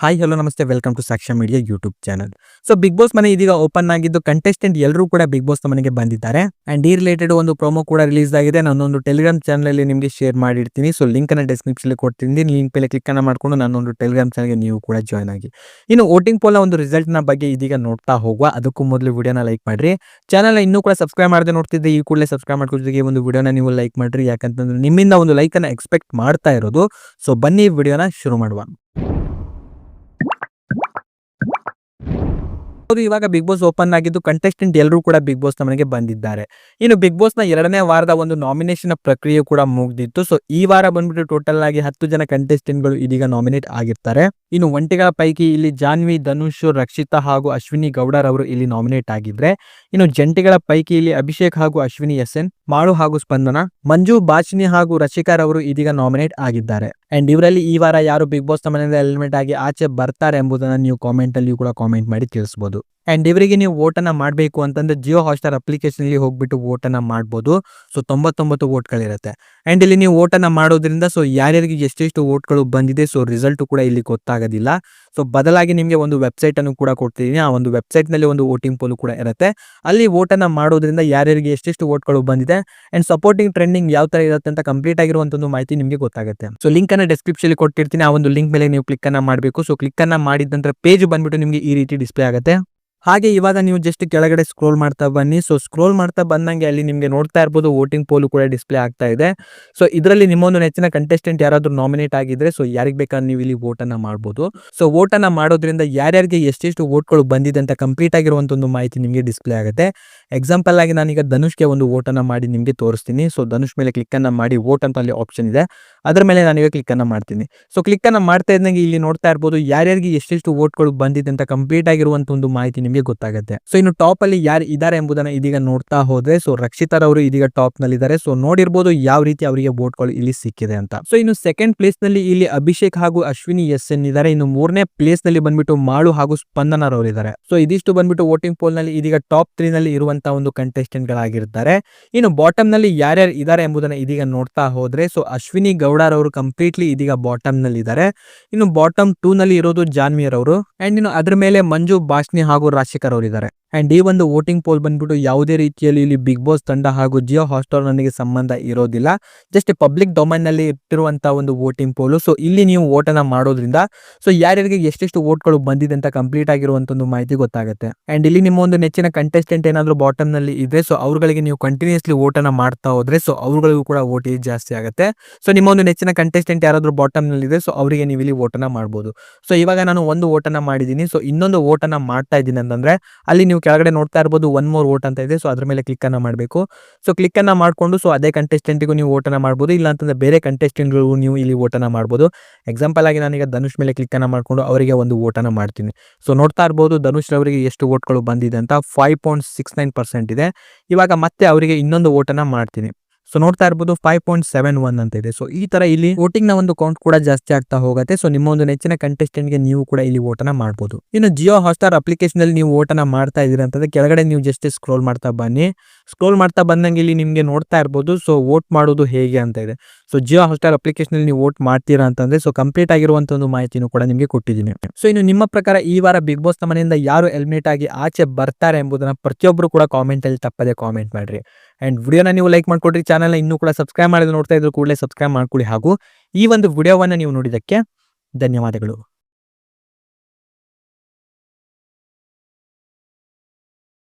Hi hello ನಮಸ್ತೆ welcome to Sakshya media YouTube channel. So Bigg Boss ಮನೆ ಇದೀಗ open ಆಗಿದ್ದು ಕಂಟೆಸ್ಟೆಂಟ್ ಎಲ್ಲರೂ ಕೂಡ ಬಿಗ್ ಬಾಸ್ ಮನೆಗೆ ಬಂದಿದ್ದಾರೆ ಅಂಡ್ ಈ ರಿಲೇಟೆಡ್ ಒಂದು ಪ್ರೋಮೋ ಕೂಡ ರಿಲೀಸ್ ಆಗಿದೆ. ನಾನೊಂದು ಟೆಲಿಗ್ರಾಮ್ ಚಾನಲ್ ಅಲ್ಲಿ ನಿಮಗೆ ಶೇರ್ ಮಾಡಿರ್ತೀನಿ. ಸೊ ಲಿಂಕ್ ಅನ್ನ ಡಿಸ್ಕ್ರಿಪ್ಷನ್ ಕೊಡ್ತೀನಿ. ಲಿಂಕ್ ಮೇಲೆ ಕ್ಲಿಕ್ ಅನ್ನ ಮಾಡ್ಕೊಂಡು ನಾನೊಂದು ಟೆಲಿಗ್ರಾಮ್ ಚಾನಲ್ಗೆ ನೀವು ಕೂಡ ಜಾಯ್ನ್ ಆಗಿ. ಇನ್ನು ವೋಟಿಂಗ್ ಪೋಲ್ ಒಂದು ರಿಸಲ್ಟ್ ನ ಬಗ್ಗೆ ಇದೀಗ ನೋಡ್ತಾ ಹೋಗುವ. ಅದಕ್ಕೂ ಮೊದಲು ವಿಡಿಯೋನ ಲೈಕ್ ಮಾಡ್ರಿ. ಚಾನಲ್ ಇನ್ನೂ ಕೂಡ ಸಬ್ಸ್ಕ್ರೈಬ್ ಮಾಡದೆ ನೋಡ್ತಿದ್ದೆ ಈ ಕೂಡಲೇ ಸಬ್ಸ್ಕ್ರೈಬ್ ಮಾಡ್ಕೊಳ್ತಿದ್ದೆ. ಒಂದು ವಿಡಿಯೋನ ನೀವು ಲೈಕ್ ಮಾಡ್ರಿ, ಯಾಕಂತಂದ್ರೆ ನಿಮ್ಮಿಂದ ಒಂದು ಲೈಕ್ ಅನ್ನ ಎಕ್ಸ್ಪೆಕ್ಟ್ ಮಾಡ್ತಾ ಇರೋದು. ಸೊ ಬನ್ನಿ ವಿಡಿಯೋನ ಶುರು ಮಾಡುವ. ಇವಾಗ ಬಿಗ್ ಬಾಸ್ ಓಪನ್ ಆಗಿದ್ದು ಕಂಟೆಸ್ಟೆಂಟ್ ಎಲ್ಲರೂ ಕೂಡ ಬಿಗ್ ಬಾಸ್ ಮನೆಗೆ ಬಂದಿದ್ದಾರೆ. ಇನ್ನು ಬಿಗ್ ಬಾಸ್ ನ 2ನೇ ವಾರದ ಒಂದು ನಾಮಿನೇಷನ್ ಪ್ರಕ್ರಿಯೆ ಕೂಡ ಮುಗಿದಿತ್ತು. ಸೊ ಈ ವಾರ ಬಂದ್ಬಿಟ್ಟು ಟೋಟಲ್ ಆಗಿ 10 ಜನ ಕಂಟೆಸ್ಟೆಂಟ್ ಗಳು ಇದೀಗ ನಾಮಿನೇಟ್ ಆಗಿರ್ತಾರೆ. ಇನ್ನು ಒಂಟಿಗಳ ಪೈಕಿ ಇಲ್ಲಿ ಜಾನ್ವಿ, ಧನುಷ್, ರಕ್ಷಿತಾ ಹಾಗೂ ಅಶ್ವಿನಿ ಗೌಡರ್ ಅವರು ಇಲ್ಲಿ ನಾಮಿನೇಟ್ ಆಗಿದ್ರೆ, ಇನ್ನು ಜಂಟಿಗಳ ಪೈಕಿ ಇಲ್ಲಿ ಅಭಿಷೇಕ್ ಹಾಗೂ ಅಶ್ವಿನಿ SN, ಮಾಳು ಹಾಗೂ ಸ್ಪಂದನ, ಮಂಜು, ಬಾಚಿನಿ ಹಾಗೂ ರಚಿಕಾರ್ ಅವರು ಇದೀಗ ನಾಮಿನೇಟ್ ಆಗಿದ್ದಾರೆ. ಅಂಡ್ ಇವರಲ್ಲಿ ಈ ವಾರ ಯಾರು ಬಿಗ್ ಬಾಸ್ ಮನೆಯಿಂದ ಎಲಿಮಿನೇಟ್ ಆಗಿ ಆಚೆ ಬರ್ತಾರೆ ಎಂಬುದನ್ನ ನೀವು ಕಾಮೆಂಟ್ ಅಲ್ಲಿ ಕೂಡ ಕಾಮೆಂಟ್ ಮಾಡಿ ತಿಳಿಸಬಹುದು. ಅಂಡ್ ಇವರಿಗೆ ನೀವು ವೋಟ್ ಅನ್ನ ಮಾಡಬೇಕು ಅಂತಂದ್ರೆ ಜಿಯೋ ಹಾಟ್‌ಸ್ಟಾರ್ ಅಪ್ಲಿಕೇಶನ್ ಅಲ್ಲಿ ಹೋಗ್ಬಿಟ್ಟು ವೋಟ್ ಅನ್ನ ಮಾಡಬಹುದು. ಸೊ 99 ವೋಟ್ಗಳಿರುತ್ತೆ. ಅಂಡ್ ಇಲ್ಲಿ ನೀವು ವೋಟ್ ಅನ್ನ ಮಾಡೋದ್ರಿಂದ ಸೊ ಯಾರ್ಯಾರಿಗೆ ಎಷ್ಟೆಷ್ಟು ವೋಟ್ಗಳು ಬಂದಿದೆ ಸೊ ರಿಸಲ್ಟ್ ಕೂಡ ಇಲ್ಲಿ ಗೊತ್ತಾಗೋದಿಲ್ಲ. ಸೊ ಬದಲಾಗಿ ನಿಮಗೆ ಒಂದು ವೆಬ್ಸೈಟ್ ಅನ್ನು ಕೂಡ ಕೊಡ್ತಿದ್ದೀನಿ. ಆ ಒಂದು ವೆಬ್ಸೈಟ್ ನಲ್ಲಿ ಒಂದು ವೋಟಿಂಗ್ ಪೋಲ್ ಕೂಡ ಇರುತ್ತೆ. ಅಲ್ಲಿ ವೋಟ್ ಅನ್ನ ಮಾಡೋದ್ರಿಂದ ಯಾರ್ಯಾರಿಗೆ ಎಷ್ಟೆಷ್ಟು ವೋಟ್ಗಳು ಬಂದಿದೆ ಅಂಡ್ ಸಪೋರ್ಟಿಂಗ್ ಟ್ರೆಂಡಿಂಗ್ ಯಾವ ತರ ಇರುತ್ತೆ ಅಂತ ಕಂಪ್ಲೀಟ್ ಆಗಿರುವಂತ ಒಂದು ಮಾಹಿತಿ ನಿಮಗೆ ಗೊತ್ತಾಗುತ್ತೆ. ಸೊ ಲಿಂಕ್ ಅನ್ನ ಡಿಸ್ಕ್ರಿಪ್ಷನ್ ಅಲ್ಲಿ ಕೊಟ್ಟಿರ್ತೀನಿ. ಆ ಒಂದು ಲಿಂಕ್ ಮೇಲೆ ನೀವು ಕ್ಲಿಕ್ ಅನ್ನ ಮಾಡಬೇಕು. ಸೊ ಕ್ಲಿಕ್ ಅನ್ನ ಮಾಡಿದ ನಂತರ ಪೇಜ್ ಬಂದ್ಬಿಟ್ಟು ನಿಮಗೆ ಈ ರೀತಿ ಡಿಸ್ಪ್ಲೇ ಆಗುತ್ತೆ. ಹಾಗೆ ಇವಾಗ ನೀವು ಜಸ್ಟ್ ಕೆಳಗಡೆ ಸ್ಕ್ರೋಲ್ ಮಾಡ್ತಾ ಬನ್ನಿ. ಸೊ ಸ್ಕ್ರೋಲ್ ಮಾಡ್ತಾ ಬಂದಂಗೆ ಅಲ್ಲಿ ನಿಮಗೆ ನೋಡ್ತಾ ಇರ್ಬೋದು ವೋಟಿಂಗ್ ಪೋಲ್ ಕೂಡ ಡಿಸ್ಪ್ಲೇ ಆಗ್ತಾ ಇದೆ. ಸೊ ಇದರಲ್ಲಿ ನಿಮ್ಮೊಂದು ನೆಚ್ಚಿನ ಕಂಟೆಸ್ಟೆಂಟ್ ಯಾರಾದ್ರೂ ನಾಮಿನೇಟ್ ಆಗಿದ್ರೆ ಸೊ ಯಾರಿಗೆ ಬೇಕಾದ್ರೆ ನೀವು ಇಲ್ಲಿ ವೋಟ್ ಅನ್ನ ಮಾಡಬಹುದು. ಸೊ ವೋಟ್ ಅನ್ನ ಮಾಡೋದ್ರಿಂದ ಯಾರ್ಯಾರಿಗೆ ಎಷ್ಟೆಷ್ಟು ವೋಟ್ಗಳು ಬಂದಿದೆ ಅಂತ ಕಂಪ್ಲೀಟ್ ಆಗಿರುವಂತ ಒಂದು ಮಾಹಿತಿ ನಿಮಗೆ ಡಿಸ್ಪ್ಲೇ ಆಗುತ್ತೆ. ಎಕ್ಸಾಂಪಲ್ ಆಗಿ ನಾನೀಗ ಧನುಷ್ಗೆ ಒಂದು ವೋಟ್ ಅನ್ನ ಮಾಡಿ ನಿಮಗೆ ತೋರಿಸ್ತೀನಿ. ಸೊ ಧನುಷ್ ಮೇಲೆ ಕ್ಲಿಕ್ ಅನ್ನ ಮಾಡಿ ವೋಟ್ ಅಂತ ಅಲ್ಲಿ ಆಪ್ಷನ್ ಇದೆ, ಅದರ ಮೇಲೆ ನಾನೀಗ ಕ್ಲಿಕ್ ಅನ್ನ ಮಾಡ್ತೀನಿ. ಸೊ ಕ್ಲಿಕ್ ಅನ್ನ ಮಾಡ್ತಾ ಇದ್ದಂಗೆ ಇಲ್ಲಿ ನೋಡ್ತಾ ಇರ್ಬೋದು ಯಾರ್ಯಾರಿಗೆ ಎಷ್ಟೆಷ್ಟು ವೋಟ್ಗಳು ಬಂದಿದೆ ಅಂತ ಕಂಪ್ಲೀಟ್ ಆಗಿರುವಂತ ಒಂದು ಮಾಹಿತಿ ನಿಮಗೆ ಗೊತ್ತಾಗುತ್ತೆ. ಸೊ ಇನ್ನು ಟಾಪ್ ಅಲ್ಲಿ ಯಾರು ಇದ್ದಾರೆ ಎಂಬುದನ್ನ ಇದೀಗ ನೋಡ್ತಾ ಹೋದ್ರೆ ಸೊ ರಕ್ಷಿತಾರ್ ಅವರು ಇದೀಗ ಟಾಪ್ ನಲ್ಲಿ ಇದ್ದಾರೆ. ಸೊ ನೋಡಿರ್ಬೋದು ಯಾವ ರೀತಿ ಅವರಿಗೆ ವೋಟ್ಗಳು ಇಲ್ಲಿ ಸಿಕ್ಕಿದೆ ಅಂತ. ಸೊ ಇನ್ನು ಸೆಕೆಂಡ್ ಪ್ಲೇಸ್ ನಲ್ಲಿ ಇಲ್ಲಿ ಅಭಿಷೇಕ್ ಹಾಗೂ ಅಶ್ವಿನಿ SN ಇದ್ದಾರೆ. ಇನ್ನು 3ನೇ ಪ್ಲೇಸ್ ನಲ್ಲಿ ಬಂದ್ಬಿಟ್ಟು ಮಾಳು ಹಾಗೂ ಸ್ಪಂದನರ್ ಅವರು ಇದ್ದಾರೆ. ಸೊ ಇದಿಷ್ಟು ಬಂದ್ಬಿಟ್ಟು ವೋಟಿಂಗ್ ಪೋಲ್ ನಲ್ಲಿ ಇದೀಗ ಟಾಪ್ 3 ನಲ್ಲಿ ಇರುವಂತಹ ಒಂದು ಕಂಟೆಸ್ಟೆಂಟ್ ಗಳಾಗಿರ್ತಾರೆ. ಇನ್ನು ಬಾಟಮ್ ನಲ್ಲಿ ಯಾರ್ಯಾರು ಇದ್ದಾರೆ ಎಂಬುದನ್ನ ಇದೀಗ ನೋಡ್ತಾ ಹೋದ್ರೆ ಸೊ ಅಶ್ವಿನಿ ಗೌಡರ್ ಅವರು ಕಂಪ್ಲೀಟ್ಲಿ ಇದೀಗ ಬಾಟಮ್ ನಲ್ಲಿ ಇದ್ದಾರೆ. ಇನ್ನು ಬಾಟಮ್ 2 ನಲ್ಲಿ ಇರೋದು ಜಾನ್ವಿಯರ್ ಅವರು ಅಂಡ್ ಇನ್ನು ಅದ್ರ ಮೇಲೆ ಮಂಜು, ಬಾಷ್ನಿ ಹಾಗೂ ರಾಶಿಕರ್ ಅವರು ಇದ್ದಾರೆ. ಅಂಡ್ ಈ ಒಂದು ವೋಟಿಂಗ್ ಪೋಲ್ ಬಂದ್ಬಿಟ್ಟು ಯಾವುದೇ ರೀತಿಯಲ್ಲಿ ಇಲ್ಲಿ ಬಿಗ್ ಬಾಸ್ ತಂಡ ಹಾಗೂ ಜಿಯೋ ಹಾಟ್‌ಸ್ಟಾರ್ ನನಗೆ ಸಂಬಂಧ ಇರೋದಿಲ್ಲ. ಜಸ್ಟ್ ಪಬ್ಲಿಕ್ ಡೊಮೈನ್ ನಲ್ಲಿ ಇಟ್ಟಿರುವಂತಹ ಒಂದು ವೋಟಿಂಗ್ ಪೋಲ್. ಸೊ ಇಲ್ಲಿ ನೀವು ವೋಟ್ ಅನ್ನ ಮಾಡೋದ್ರಿಂದ ಸೊ ಯಾರ್ಯಾರಿಗೆ ಎಷ್ಟೆಷ್ಟು ವೋಟ್ಗಳು ಬಂದಿದೆ ಅಂತ ಕಂಪ್ಲೀಟ್ ಆಗಿರುವಂತ ಒಂದು ಮಾಹಿತಿ ಗೊತ್ತಾಗುತ್ತೆ. ಅಂಡ್ ಇಲ್ಲಿ ನಿಮ್ಮ ಒಂದು ನೆಚ್ಚಿನ ಕಂಟೆಸ್ಟೆಂಟ್ ಏನಾದ್ರು ಬಾಟಮ್ ನಲ್ಲಿ ಇದ್ರೆ ಸೊ ಅವ್ರಗಳಿಗೆ ನೀವು ಕಂಟಿನ್ಯೂಸ್ಲಿ ವೋಟ್ ಅನ್ನ ಮಾಡ್ತಾ ಹೋದ್ರೆ ಸೊ ಅವ್ರಗಳಿಗೂ ಕೂಡ ವೋಟೇಜ್ ಜಾಸ್ತಿ ಆಗುತ್ತೆ. ಸೊ ನಿಮ್ಮ ಒಂದು ನೆಚ್ಚಿನ ಕಂಟೆಸ್ಟೆಂಟ್ ಯಾರಾದ್ರೂ ಬಾಟಮ್ ನಲ್ಲಿ ಇದೆ ಸೊ ಅವರಿಗೆ ನೀವು ಇಲ್ಲಿ ವೋಟ್ ಅನ್ನ ಮಾಡಬಹುದು. ಸೊ ಇವಾಗ ನಾನು ಒಂದು ವೋಟ್ ಅನ್ನ ಮಾಡಿದ್ದೀನಿ. ಸೊ ಇನ್ನೊಂದು ವೋಟ್ ಅನ್ನ ಮಾಡ್ತಾ ಇದ್ದೀನಿ ಅಂತಂದ್ರೆ ಅಲ್ಲಿ ನೀವು ಕೆಳಗಡೆ ನೋಡ್ತಾ ಇರಬಹುದು ಒನ್ ಮೋರ್ ವೋಟ್ ಅಂತ ಇದೆ. ಸೊ ಅದ್ರ ಮೇಲೆ ಕ್ಲಿಕ್ ಅನ್ನ ಮಾಡಬೇಕು. ಸೊ ಕ್ಲಿಕ್ ಅನ್ನ ಮಾಡ್ಕೊಂಡು ಸೊ ಅದೇ ಕಂಟೆಸ್ಟೆಂಟ್ಗೂ ನೀವು ವೋಟ್ ಅನ್ನ ಮಾಡಬಹುದು, ಇಲ್ಲ ಅಂತಂದ್ರೆ ಬೇರೆ ಕಂಟೆಸ್ಟೆಂಟ್ಗಳಿಗೂ ನೀವು ಇಲ್ಲಿ ವೋಟ್ ಅನ್ನ ಮಾಡಬಹುದು. ಎಕ್ಸಾಂಪಲ್ ಆಗಿ ನಾನೀಗ ಧನುಷ್ ಮೇಲೆ ಕ್ಲಿಕ್ ಅನ್ನ ಮಾಡ್ಕೊಂಡು ಅವರಿಗೆ ಒಂದು ವೋಟ್ ಅನ್ನ ಮಾಡ್ತೀನಿ. ಸೊ ನೋಡ್ತಾ ಇರಬಹುದು ಧನುಷ್ ಅವರಿಗೆ ಎಷ್ಟು ವೋಟ್ಗಳು ಬಂದಿದೆ ಅಂತ 5.69% ಇದೆ. ಇವಾಗ ಮತ್ತೆ ಅವರಿಗೆ ಇನ್ನೊಂದು ವೋಟ್ ಅನ್ನ ಮಾಡ್ತೀನಿ. ಸೊ ನೋಡ್ತಾ ಇರಬಹುದು 5.71 ಅಂತ ಇದೆ. ಸೊ ಈ ತರ ಇಲ್ಲಿ ವೋಟಿಂಗ್ ನ ಒಂದು ಕೌಂಟ್ ಕೂಡ ಜಾಸ್ತಿ ಆಗ್ತಾ ಹೋಗುತ್ತೆ. ಸೊ ನಿಮ್ಮ ಒಂದು ನೆಚ್ಚಿನ ಕಂಟೆಸ್ಟೆಂಟ್ ಗೆ ನೀವು ಕೂಡ ಇಲ್ಲಿ ವೋಟ್ ಅನ್ನ ಮಾಡಬಹುದು. ಇನ್ನು ಜಿಯೋ ಹಾಟ್‌ಸ್ಟಾರ್ ಅಪ್ಲಿಕೇಶನ್ ಅಲ್ಲಿ ನೀವು ವೋಟ್ ಅನ್ನ ಮಾಡ್ತಾ ಇದೀರ ಅಂತಂದ್ರೆ ಕೆಳಗಡೆ ನೀವು ಜಸ್ಟ್ ಸ್ಕ್ರೋಲ್ ಮಾಡ್ತಾ ಬನ್ನಿ. ಸ್ಕ್ರೋಲ್ ಮಾಡ್ತಾ ಬಂದಂಗೆ ಇಲ್ಲಿ ನಿಮ್ಗೆ ನೋಡ್ತಾ ಇರಬಹುದು ಸೊ ವೋಟ್ ಮಾಡೋದು ಹೇಗೆ ಅಂತ ಇದೆ. ಸೊ ಜಿಯೋ ಹಾಟ್‌ಸ್ಟಾರ್ ಅಪ್ಲಿಕೇಶನ್ ಅಲ್ಲಿ ನೀವು ವೋಟ್ ಮಾಡ್ತೀರಾ ಅಂತಂದ್ರೆ ಸೊ ಕಂಪ್ಲೀಟ್ ಆಗಿರುವಂತ ಒಂದು ಮಾಹಿತಿನೂ ಕೂಡ ನಿಮಗೆ ಕೊಟ್ಟಿದ್ದೀನಿ. ಸೊ ಇನ್ನು ನಿಮ್ಮ ಪ್ರಕಾರ ಈ ವಾರ ಬಿಗ್ ಬಾಸ್ ಮನೆಯಿಂದ ಯಾರು ಎಲಿಮಿನೇಟ್ ಆಗಿ ಆಚೆ ಬರ್ತಾರೆ ಎಂಬುದನ್ನ ಪ್ರತಿಯೊಬ್ಬರು ಕೂಡ ಕಾಮೆಂಟ್ ಅಲ್ಲಿ ತಪ್ಪದೆ ಕಾಮೆಂಟ್ ಮಾಡ್ರಿ. ಅಂಡ್ ವಿಡಿಯೋನ ನೀವು ಲೈಕ್ ಮಾಡ್ಕೊಡ್ರಿ. ಚಾನಲ್ನ ಇನ್ನೂ ಕೂಡ ಸಬ್ಸ್ಕ್ರೈಬ್ ಮಾಡಿದ್ರೆ ನೋಡ್ತಾ ಇದ್ರು ಕೂಡಲೇ ಸಬ್ಸ್ಕ್ರೈಬ್ ಮಾಡ್ಕೊಳ್ಳಿ. ಹಾಗೂ ಈ ಒಂದು ವಿಡಿಯೋವನ್ನ ನೀವು ನೋಡಿದ್ದಕ್ಕೆ ಧನ್ಯವಾದಗಳು.